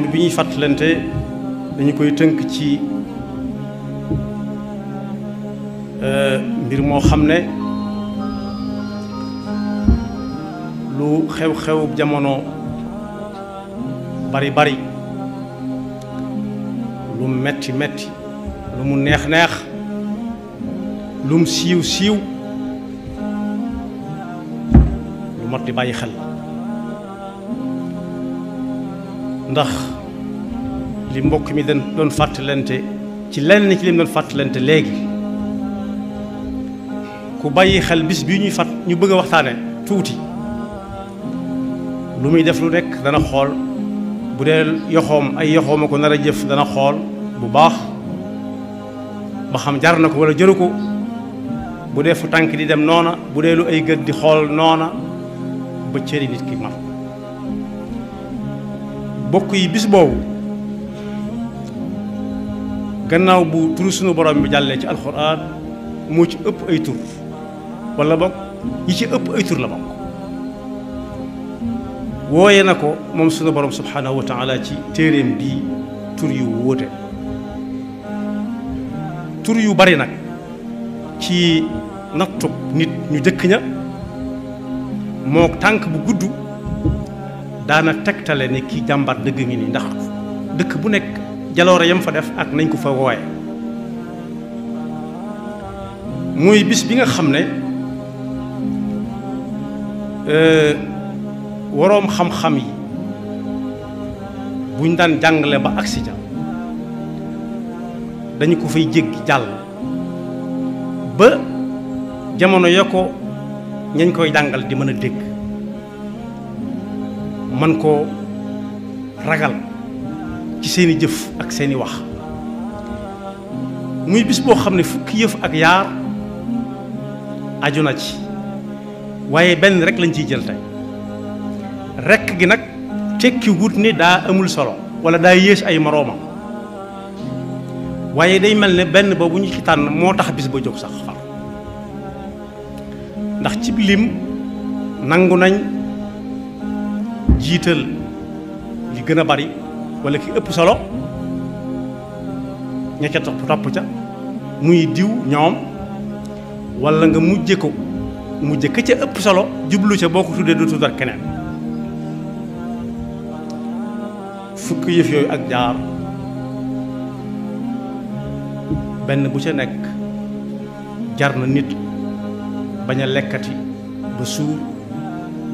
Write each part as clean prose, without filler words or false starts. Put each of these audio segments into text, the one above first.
bi ñuy fàttalante dañu koy tënk ci mbir moo xam ne lu xew-xew jamono bari bari lu metti metti lu mu neex neex lu mu siiw siiw lu mat di bàyyi xel ndax li mbokk mi doon fàttalante ci lenn ci lim doon fàttalante léegi ku bàyyi xel bis bii ñuy fàtt ñu bëgg a waxtaane tuuti lu muy def lu nekk dana xool bu dee yoxoom ay yoxooma ko nar a jëf dana xool bu baax ba xam jar na ko wala jëru ko bu dee fu tànk di dem noona bu dee lu ay gët di xool noona ba cëri nit ki man bokk yi bis boobu gannaaw bu turu sunu borom bi jàllee ci alxuraan moo ci ëpp ay tur wala bokk yi ci ëpp ay tur la bokk wooye na ko moom sunu borom subhanahu wa taala ci téeréem bii tur yu wóote tur yu bari nag ci nattub nit ñu jëkk ña moo tànk bu gudd daana tegtale ni kii jàmbar dëgg ngi nii ndax dëkk bu nekk jaloore yam fa def ak nañ ko fa wooye muy bis bi nga xam ne waroom xam-xam yi buñ daan jàngale ba agsi ja dañu ko fay jéggi jàll ba jamono ya ko ñañ koy jàngal di mën a dégg man koo ragal ci seeni jëf ak seeni wax muy bis boo xam ne fukki yëf ak yaar aju na ci waaye benn rek lañ ciy jël tey rekk gi nag tekki wut ni daa amul solo wala daa yées ay moroomam waaye day mel ne benn boobu ñu ci tànn moo tax bis ba jóg sax far ndax ci lim nangu nañ jiital li gën a bari wala ki ëpp solo ña ca topp ca muy diw ñoom wala nga mujje ko mujje ka ca ëpp solo jublu ca boo ko tuddee du tuddal keneen fukk yëf yooyu ak jaar benn bu ca nekk jar na nit bañ a lekkati ba suur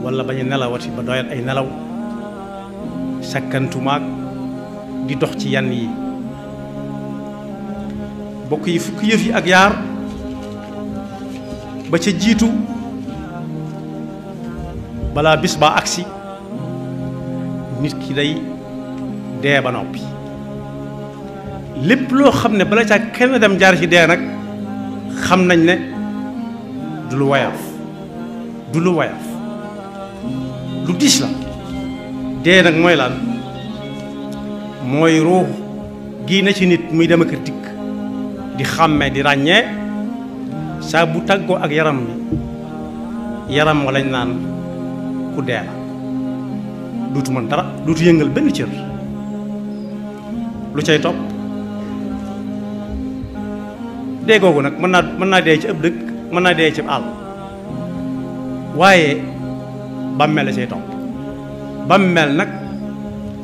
wala bañ a nelawati ba doyal ay nelaw sakkantumaag di dox ci yan yi bokk yi fukki yëf yi ak yaar ba ca jiitu balaa bis baa agsi nit ki day dee ba noppi lépp loo xam ne bala caa kenn dem jaar ci dee nag xam nañ ne du lu woyof lu diis la dee nag mooy lan mooy ruux gii na ci nit muy dem ak dikk di xàmmee di ràññee saa bu tàggoo ak yaram mi yaram wa lañ naan ku dee la duutu mën dara duutu yëngal benn cër lu cay topp dee googu nag mën naa dee ci ëpp dëkk mën naa dee ci àll waaye bàmmeel la cay topp bàmmeel nag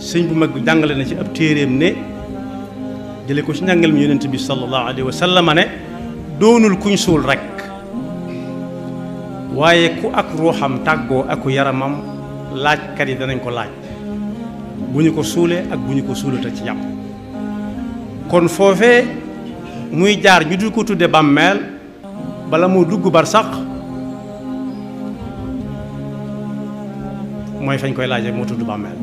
sëñ bu mag bi jàngale na ci ab téeréem ne jële ko ci njàngal mi yonent bi sallallahu alayhi wa sallam ne doonul kuñ suul rekk waaye ku ak ruuxam tàggoo aku yaramam laajkat yi danañ ko laaj bu ñu ko suulee ak bu ñu ko suulata ci yàpp kon foofee muy jaar ñu du ko tudde bàmmeel bala moo dugg bar sax mooy fañ koy laajee moo tudd bàmmeel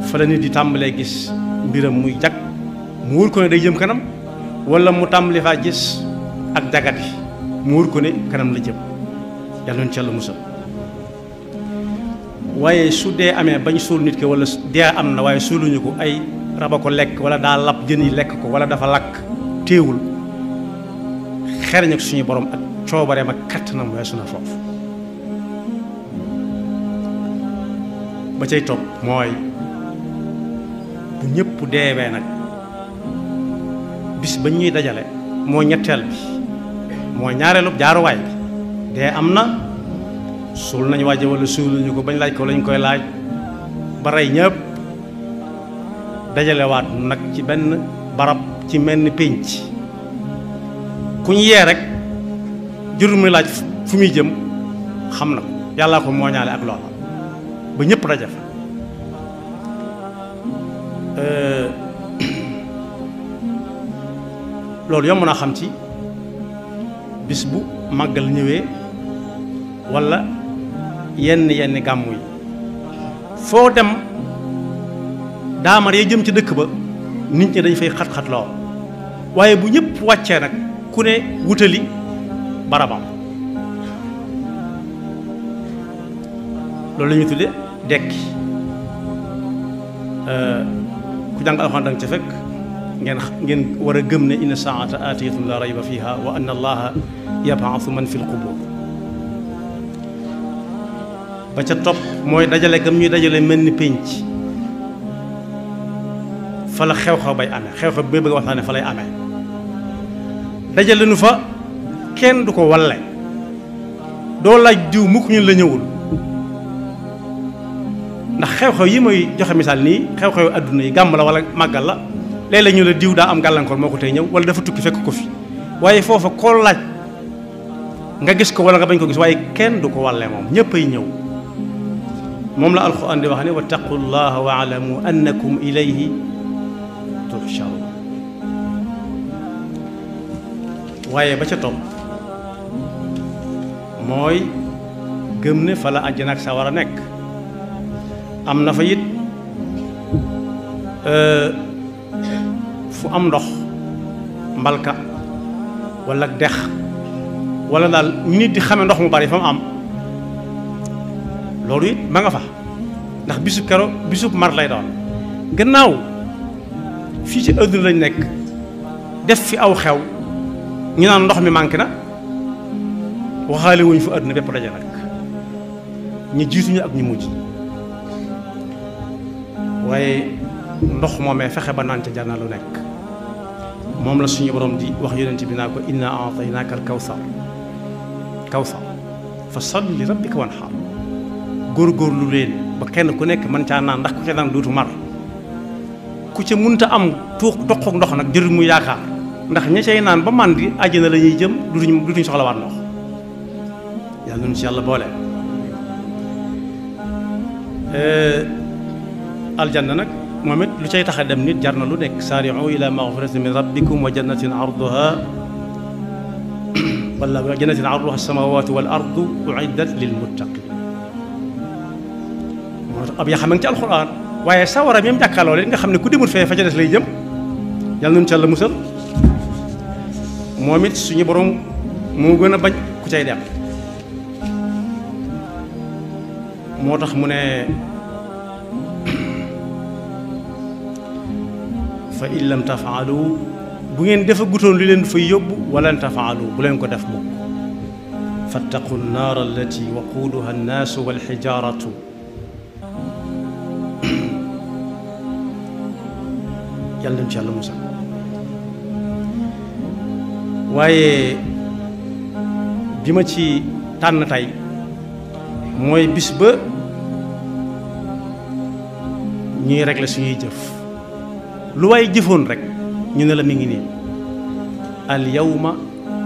fa la nit di tàmbalee gis mbiram muy jag mu wóor ko ne day jëm kanam wala mu tàmbali faa gis ak jagati mu wóor ko ne kanam la jëm yàlla nañu ci Yàlla musal waaye su dee amee bañ suul nit ki wala dee am na waaye suuluñu ko ay raba ko lekk wala daa lab jën yi lekk ko wala dafa lakk téewul xereñ ak suñu borom ak coobareem ak kattanam weesu na foofu ba cay topp mooy bu ñëpp deewee nag bis ba ñuy dajale moo ñetteel bi mooy ñaareelu jaaruwaay bi dee am na suul nañu waaje wala suuluñu ko bañ laaj ko lañ koy laaj ba rey ñëpp dajalewaat nag ci benn barab ci mel ni pénc ku ñu yee rek jurul muy laaj fu muy jëm xam na ko yàllaa ko mooñaale ak loola ba ñëpp daje fa loolu yomb naa xam ci bis bu màggal ñëwee walla yenn gàmmu yi foo dem daamar ya jëm ci dëkk ba nit ñi dañ fay xat-xat lool waaye bu ñëpp wàccee nag ku ne wutali barabam loolu la ñuy tudde dekki ku jàng alxuraan danga ca fekk ngeen war a gëm ne inna saata aatiyatun la rayba fiha wa anna allaha yab'athu man fi lqubur ba ca topp mooy dajale gam ñuy dajale mel ni pénc fa la xew-xew bay amee xew-xew bi bëgg a waxtaane fa lay amee dajale nu fa kenn du ko walle doo laaj diw mukk ñun la ñëwul ndax xew-xew yi mooy joxe misaal nii xew-xew adduna yi gàmm la wala màggal la léeg-léeg ñu la diw daa am gàllankoor moo ko tey ñëw wala dafa tukki fekk ko fi waaye foofa koo laaj nga gis ko wala nga bañ ko gis waaye kenn du ko walle moom ñëpp ay ñëw moom la alxuraan di wax ne wattaqullaha wa alamu annakum ilayhi tuhsharun waaye ba ca topp mooy gëm ne fa la àjjana ak sawara nekk am na fa it fu am ndox mbalka wala dex wala daal nit di xame ndox mu bari fa mu am loolu it ma nga fa ndax bisub mar lay doon gannaaw fii ci àdduna lañ nekk def fi aw xew ñu naan ndox mi manqué na waxaale wuñ fa àdduna bépp daje nag ñu jiituñu ak ñu mujj waaye ndox moomee fexe ba naan ca jar na lu nekk moom la suñu borom di wax yonent bi naa ko inna a'taynaaka al kawsar fa salli li rabbika wanhar góorgóorlu leen ba kenn ku nekk mën caa naan ndax ku ca naan duutu mar ku ca munta am toq ndox nag jërul mu yaakaar ndax ña cay naan ba màndi àjjana la ñuy jëm dutuñ soxlawaat ndox yàlla nañu ci yàlla boole. aljanna nag moom it lu cay tax a dem nit jar na lu nekk saari'u ila maghfiratin min rabbikum wa jannatin arduha wala jannatin arduha as-samawatu wal ardu u'iddat lil muttaqin moo tax ab yaa xam nga ci alxuraan waaye sawara même jàkkaarloo leen nga xam ne ku demul fee fa ca des lay jëm yàlla nañu ci yàlla musal moom it suñu borom moo gën a bañ ku cay dem moo tax mu ne fa in lam tafaalu bu ngeen defa gutoon li leen fay yóbbu walan tafaalu bu leen ko def mukk fattaqu nnaar allati waquuduha annaasu walxijaaratu yàlla nañ ci yàlla musal waaye bi ma ci tànn tey mooy bis ba ñuy régler suñuy jëf lu waay jëfoon rek ñu ne la mi ngi nii al yawma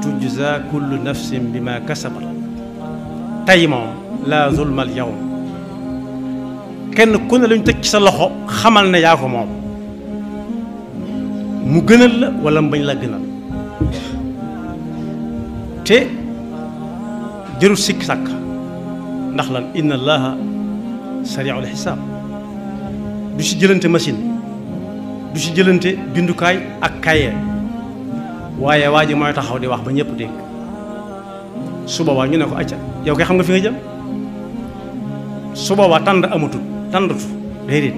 tujza kullu nafsin bima kasabat tey moom laa zulma al yawm kenn ku ne lañu tëj ci sa loxo xamal ne yaa ko moom mu gënal la wala mu bañ la gënal te jërul sikk sàkk ndax lan inna allaha sari'ul xisaab du ci jëlante machine du ci jëlante bindukaay ak kaye waaye waa ji mooy taxaw di wax ba ñëpp dégg su boobaa ñu ne ko acca yow kay xam nga fi nga jëm su boobaa tànd amatul tàndatu déedéet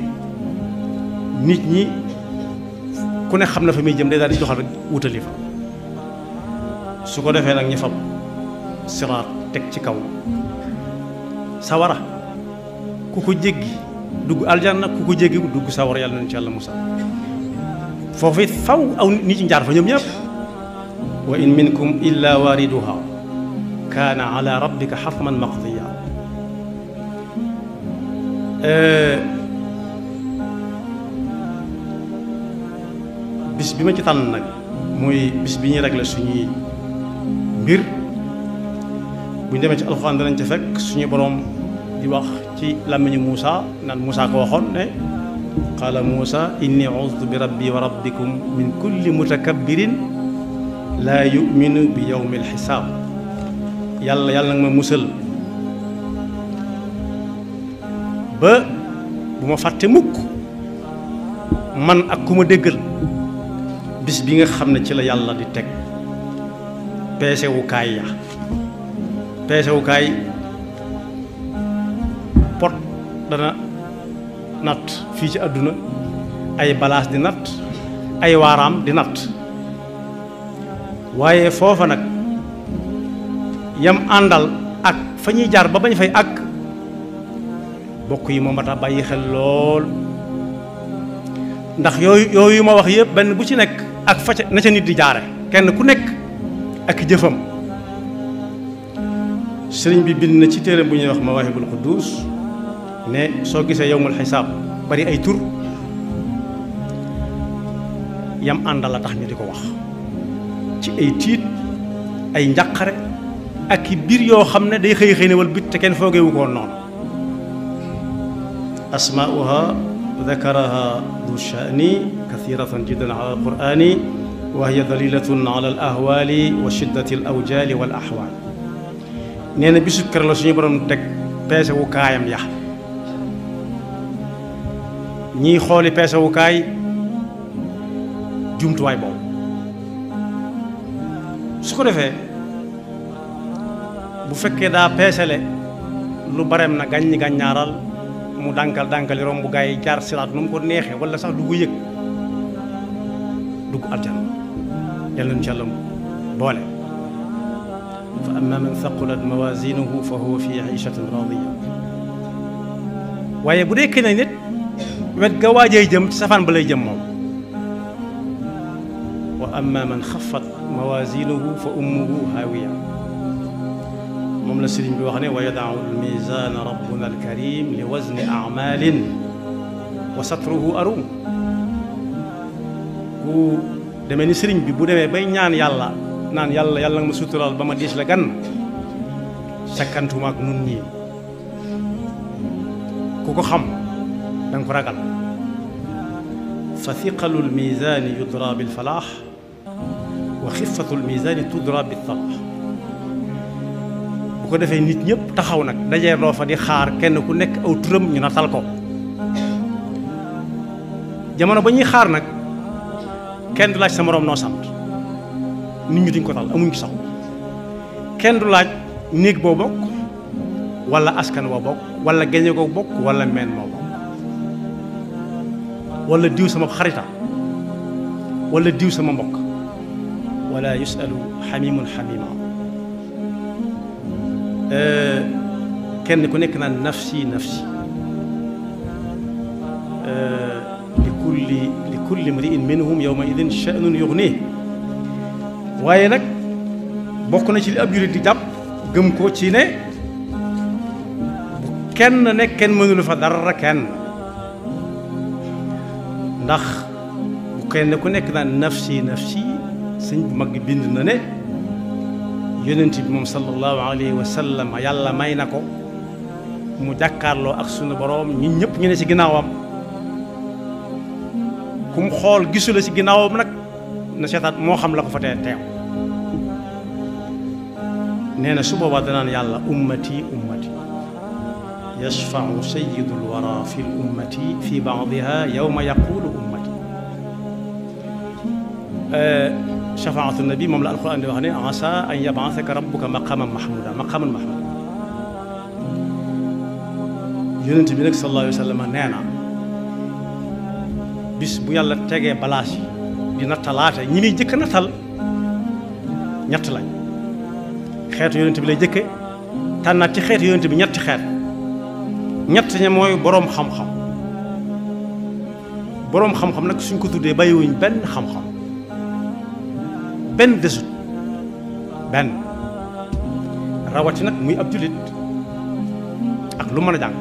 nit ñi ku ne xam na fa muy jëm day daal di doxal rek wutali fa su ko defee nag ñu fab siraat teg ci kaw sawara ku ko jéggi dugg aljanna ku ko jéggi dugg sawar yàlla nañu ci yàlla musal foofu it faw aw nit ñi jaar fa ñoom ñëpp wa in minkum illa wariduha kaana ala rabbika xatman maqdiya bis bi ma ci tànn nag mooy bis bi ñuy régler suñuy mbir bu ñu demee ci alxuraan danañ ci fekk suñu boroom di wax ci làmmiñu Muusa naan Muusa ko waxoon ne qaala Muusa inni uztu bi rabbi wa rabbikum min kulli mutakabbirin laa yuminu bi yawmi alxisaab yàlla nag ma musal ba bu ma fàtte mukk man ak ku ma déggal bis bi nga xam ne ci la yàlla di teg peesewukaay ya peesewukaay pot dana natt fii ci àdduna ay balaas di natt ay waaraam di natt waaye foofa nag yam àndal ak fa ñuy jaar ba bañ fay àgg bokk yi moom mat a bàyyi xel lool ndax yooyu ma wax yëpp benn bu ci nekk ak fa ca na ca nit di jaare kenn ku nekk ak jëfam sëriñ bi bind na ci téere bu ñuy wax Mawaahibul Quddus ne soo gisee yawmul xisaab bari ay tur yam àndal la tax ñu di ko wax ci ay tiit ay njàqare ak i biir yoo xam ne day xëy ne wal bit te kenn foogeewu ko woon noonu asmaa'uha dakaraha du sha'ni kathiratan jiddan ala alqur'ani wa hiya dalilatun ala al ahwali wa shiddati al awjali wal ahwal nee na bisu kër la suñu borom teg peese wu kaayam ya ñiy xooli peese wu kaay jumtuwaay boobu su ko defee bu fekkee daa peesele lu bareem na gàññi gàññaaral mu dànkali romb gaa yi jaar siraat nu mu ko neexee wala sax du ko yëg dugg aljanna yal nañu ci yàlla boole fa amma man thaqulat mawazinuhu fa huwa fi ishatin radiya waaye bu dee na nit wet ga waajay jëm ci safaan ba lay jëm moom wa amma man xafat mawazinuhu fa ummuhu hawiya moom la sëriñ bi wax ne wa yadaau almizana rabbuna alkarim li wazni amalin wa satruhu arum ku demee ni sëriñ bi bu demee bay ñaan yàlla naan yàlla nga ma suturaal ba ma diis la gan sakkantuma ak nun ñii ku ko xam da nga ko ragal fa thiqalu almizani yudra bilfalaax wa xifatu almizani tudra biltalaax bu ko defee nit ñëpp taxaw nag dajee loo fa di xaar kenn ku nekk aw turam ñu natal ko jamono ba ñuy xaar nag kenn du laaj sa moroom noo sant nit ñi duñ ko tal amuñ ci sax kenn du laaj néeg boo bokk wala askan boo bokk wala geñe ko bokk wala meen moo bokk wala diw sama xarita wala diw sama mbokk wala yusalu xamimun xamima kenn ku nekk naan nafsi nafsi li kulli mri'in minhum yawma idin sha'nun yughnih waaye nag bokk na ci li ab jurit di jàpp gëm ko ci ne bu kenn ne kenn mënulu fa dara kenn ndax bu kenn ku nekk naan nafsi nafsi sëñ bu mag bi bind na ne yonent bi moom sallallahu alayhi wa sallam yàlla may na ko mu jàkkaarloo ak sunu boroom ñun ñëpp ñu ne ci ginnaawam ku mu xool gisu la ci ginnaawam nag na seetaat moo xam la ko fa teew nee na su boobaa danaan yàlla ummati ummati yashfau sayyidul wara fi l ummati fi baadiha yawma yaqulu ummati shafaatu nabi moom la alquran di wax ne asa an yab'athaka rabbuka maqaman mahmuda maqaman mahmuda yonent bi nag sallallahu alayhi wa sallam nee na bis bu yàlla tegee balaas yi di nattalaate ñi muy jëkk nattal ñett lañ xeetu yonent bi lay jëkke tànnaat ci xeetu yonent bi ñetti xeet ñett ña mooy boroom xam-xam boroom xam-xam nag suñ ko tuddee bàyyiwuñ benn xam-xam benn desut benn rawati nag muy ab jullit ak lu mën a jàng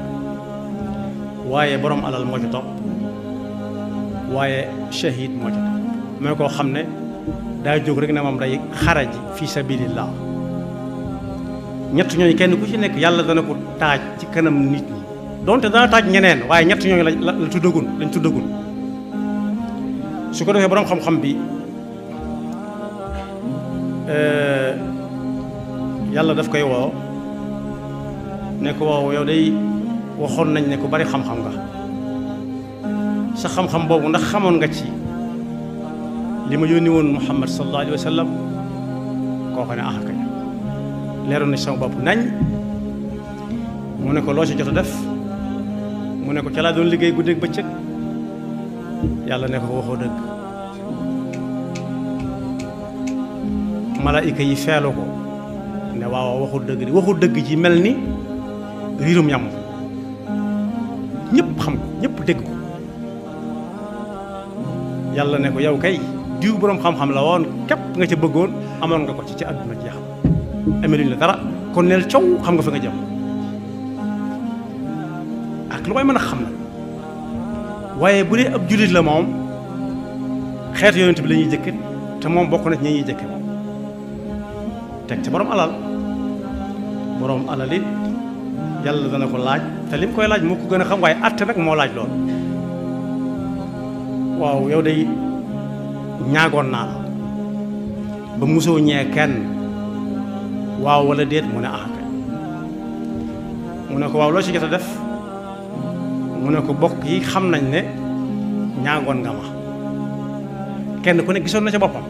waaye boroom alal moo ca topp waaye shahid moo ca topp mooy koo xam ne daa jóg rek ne moom day xaraji fi sabilillah ñett ñooñu kenn ku ci nekk yàlla dana ko taaj ci kanam nit ñi donte dana taaj ñeneen waaye ñett ñooñu lañ tuddagun su ko defee boroom xam-xam bi yàlla daf koy woo ne ko waaw yow day waxoon nañ ne ko bari xam-xam nga sa xam-xam boobu ndax xamoon nga ci li ma yónni woon Muhammad sallallahu alayhi wa sallam kooku ne kay leeroon na ci sama bopp nañ mu ne ko loo ci jot a def mu ne ko ca laa doon liggéey guddeeg bëccëg yàlla ne ko waxoo dëgg malaayika yi feelu ko ne waaw waxul dëgg di waxul dëgg ji mel ni riirum ñam ñëpp xam ko ñëpp dégg ko yàlla ne ko yow kay diw boroom xam-xam la woon képp nga ca bëggoon amoon nga ko ci àdduna jeex ameluñ la dara kon neel coow xam nga fa nga jëm ak lu koy mën a xam na waaye bu dee ab jullit la moom xeetu yonent bi la ñuy jëkke te moom bokk na ci ñi ñuy jëkke moom teg ci boroom alal it yàlla dana ko laaj te lim koy laaj moo ko gën a xam waaye àtte nag moo laaj lool waaw yow day ñaagoon naa la ba musoo ñee kenn waaw wala déet mu ne kay mu ne ko waaw loo ci jot a def mu ne ko bokk yi xam nañ ne ñaagoon nga ma kenn ku ne gisoon na ca boppam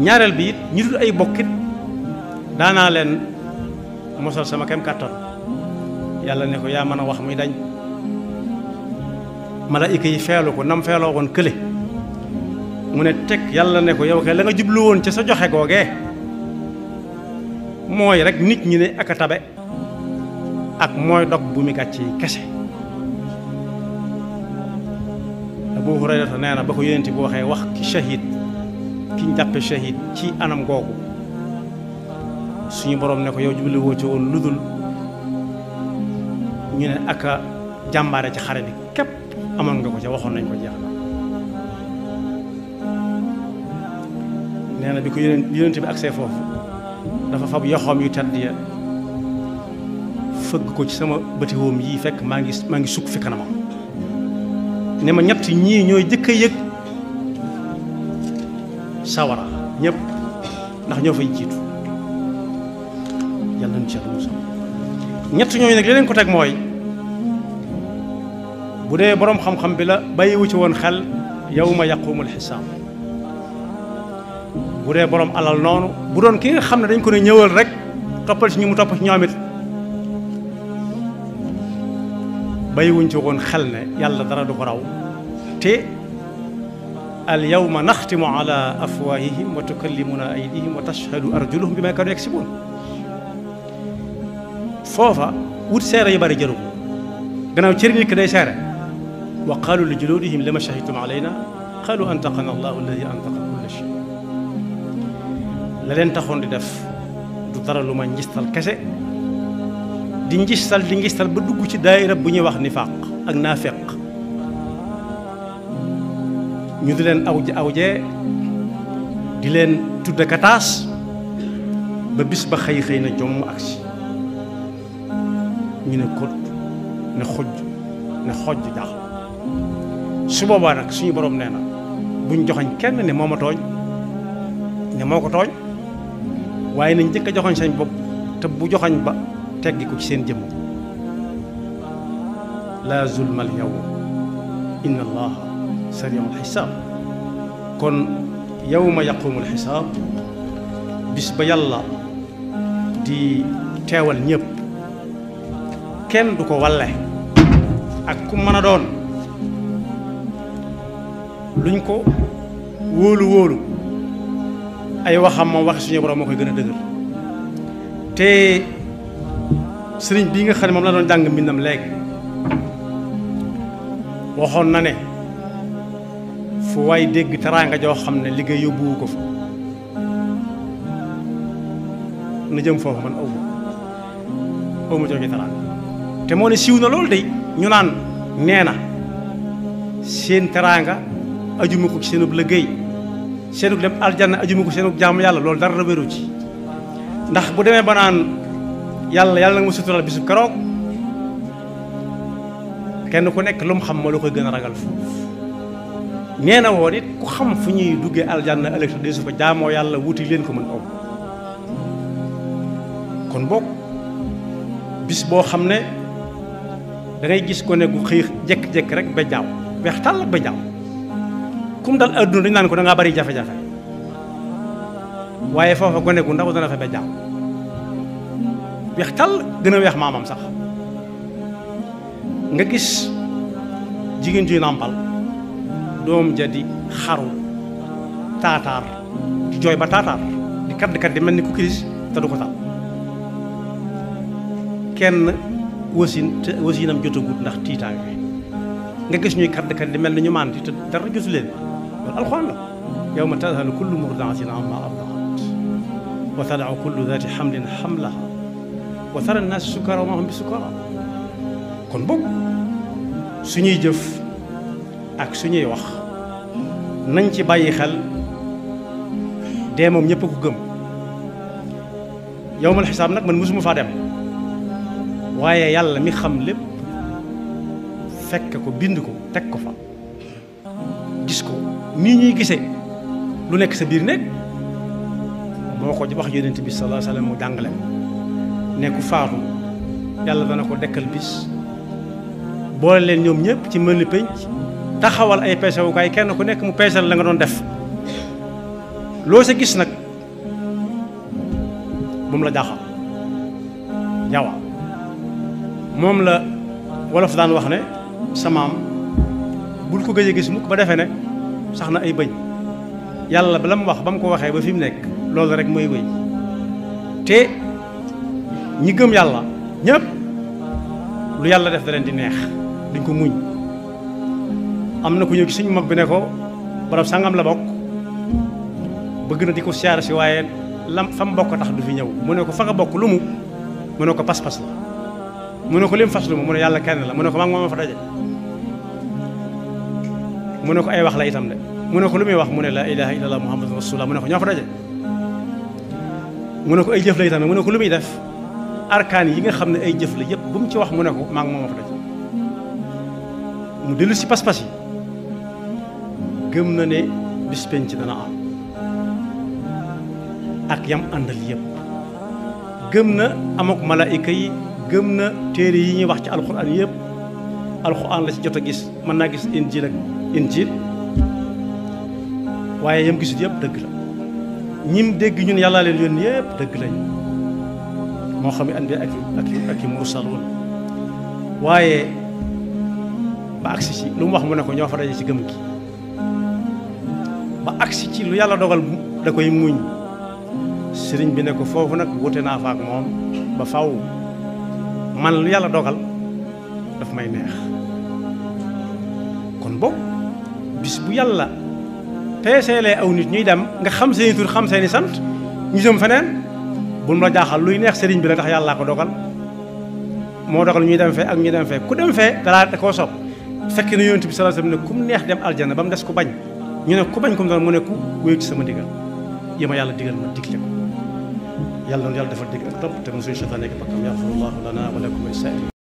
ñaareel bi it ñu dul ay bokkit daanaa leen mosal sama kem kàttan yàlla ne ko yaa mën a wax muy dañ malaayika yi feelu ko nam feeloo woon kële mu ne teg yàlla ne ko yow kay la nga jublu woon ca sa joxe googee mooy rek nit ñi ne ak a tabe ak mooy dog bu mi gàcce yi kese Abu Hurayrata nee na ba ko yonent bi waxee wax ki shahid ki ñu jàppe shahid ci anam googu suñu borom ne ko yow jublu woo ci woon lu dul ñu ne ak a jàmbaare ci xare bi képp amoon nga ko ca waxoon nañ ko jeex na nee na bi ko yonent bi agsee foofu dafa fab yoxoom yu tedd ya fëgg ko ci sama bëti woom yii fekk maa ngi sukk fi kanamam ne ma ñett ñii ñooy jëkk a yëg sawara ñëpp ndax ñoo fay jiitu yàlla nañu ci yàlla musal ñett ñooñu nag li leen ko teg mooy bu dee boroom xam-xam bi la bàyyiwu ci woon xel yawma yaqumul xisaab bu dee boroom alal noonu bu doon ki nga xam ne dañ ko ne ñëwal rek toppal ci ñu mu topp ci ñoom it bàyyiwuñ ci woon xel ne yàlla dara du ko raw te al yawma naxtimu ala afwahihim wa tukallimuna aydihim wa tashhadu arjuluhum bima kanu yaksibuun foofa wut seere yu bari jëru ko gannaaw cër nit ki day seere wa qaalu li juluudihim lima shahidtum alayna qaalu antaqana allahu alladi antaqa kulla shay la leen taxoon di def du dara lu ma njistal kese di ngistal ba dugg ci daayira bu ñuy wax nifaaq ak naafeq ñu di leen awjee di leen tudde kataas ba bis ba xëy na jomm agsi ñu ne kot ne xojj jaax su boobaa nag suñu borom nee na buñ joxoñ kenn ne moo ma tooñ ne moo ko tooñ waaye nañ njëkk a joxoñ sañ bopp te bu joxoñ ba teggi ko ci seen jëmm la zulma al yawm inna allaha sari'ul xisaab kon yawma yaqumul xisaab bis ba yàlla di teewal ñëpp kenn du ko walle ak ku mën a doon luñ ko wóolu ay waxam moom waxi suñu borom moo koy gën a dëgër te sëriñ bii nga xam ne moom la doon jàng mbindam léegi waxoon na ne fu waay dégg teraanga joo xam ne liggéey yóbbuwu ko fa na jëm foofu man aw ma jooju teraanga te moo ne siiw na loolu de ñu naan nee na seen teraanga ajuma ko ci seenub liggéey seenug dem aljanna ajuma ko seenug jaamu yàlla loolu dara wéru ci ndax bu demee ba naan yàlla nag ma sutural bisub keroog kenn ku nekk lu mu xam moo la koy gën a ragal foofu nee na woon it ku xam fu ñuy duggee aljanna ëllëg de su fa jaamoo yàlla wuti leen ko mën aw kon boog bis boo xam ne da ngay gis ko ne gu xëy jekk-jekk rek ba jaaw weex tàll ba jaaw kum dal adduna dañu naan ko da ngaa bari jafe-jafe waaye foofa gone gu ndaw dana fa ba jaaw weex tàll gën a weex maamam sax nga gis jigéen juy nàmpal doom ja di xaru taataar di jooy ba taataar di kat di mel ni ku kiris te du ko tal kenn wasinam jotagut ndax tiitaange nga gis ñuy kat di mel ni ñu màndi te dara jotu leen loolu alxuraan la yawma tadhalu kullu murdi'atin amma arda'at wa tada'u kullu dhati hamlin hamlaha wa tara an-naasa sukaaraa wa maa hum bi sukaaraa kon boog suñuy jëf ak suñuy wax nañ ci bàyyi xel dee moom ñëpp a ko gëm yawmal xisaab nag man mosuma faa dem waaye yàlla mi xam lépp fekk ko bind ko teg ko fa gis ko nii ñuy gisee lu nekk sa biir nekk moo ko wax yonent bi sallallahu alayhi wa sallam mu jàngale ne ku faatu yàlla dana ko dekkal bis boole leen ñoom ñëpp ci mën ni pénc taxawal ay peesewukaay kenn ku nekk mu peesal la nga doon def loo sa gis nag moom la jaaxal yawa moom la wolof daan wax ne sa maam bul ko gëj a gis mukk ba defee ne sax na ay bëñ yàlla ba la mu wax ba mu ko waxee ba fi mu nekk loolu rek mooy wéy te ñi gëm yàlla ñëpp lu yàlla def da leen di neex duñ ko muñ am na ku ñëw ci suñu mag bi ne ko barab sangam la bokk bëgg na di ko siyaare si waaye lam fa mu bokk tax du fi ñëw mu ne ko fa nga bokk lu mu ne ko pas-pas la mu ne ko lim fas lu mu ne yàlla kenn la mu ne ko maa ngi moom fa daje mu ne ko ay wax la itam de mu ne ko lu muy wax mu ne la ilaha illallah muhammadu rasulullah mu ne ko ñoo fa daje mu ne ko ay jëf la itam de mu ne ko lu muy def arkaan yi nga xam ne ay jëf la yëpp bu mu ci wax mu ne ko maa ngi moom fa daje mu dellu si pas-pas yi gëm na ne bis penc dana am ak yam àndal yëpp gëm na amok malaayika yi gëm na téere yi ñuy wax ci alxuraan yëpp alxuraan la ci jot a gis mën naa gis injil ak injil waaye yam gisut yëpp dëgg la ñim dégg ñun yàllaa leen yónni yëpp dëgg lañ moo xam ne anbiya ak i mursaloon waaye ba agsi ci lu mu wax mu ne ko ñoo fa daje ci gëm gi ba agsi ci lu yàlla dogal da koy muñ sëriñ bi ne ko foofu nag wute naa fa ak moom ba faw man lu yàlla dogal daf may neex kon boog bis bu yàlla peeseelee aw nit ñuy dem nga xam seeni tur xam seeni sant ñu jëm feneen bu mu la jaaxal luy neex sëriñ bi la tax yàllaa ko dogal moo dogal ñuy dem fee ak ñu dem fee ku dem fee dalaa da koo sopp fekk na yonent bi sallallahu alayhi wasallam ne ku mu neex dem aljana ba mu des ku bañ ñu ne ku bañ ko mu ne ku wéyu ci sama ndigal yi ma yàlla digal ma digle ko yàlla noonu yàlla defal dégg ak topp te mu suñu seytaane nekk bakkam yaxfirullahu lana wa lakum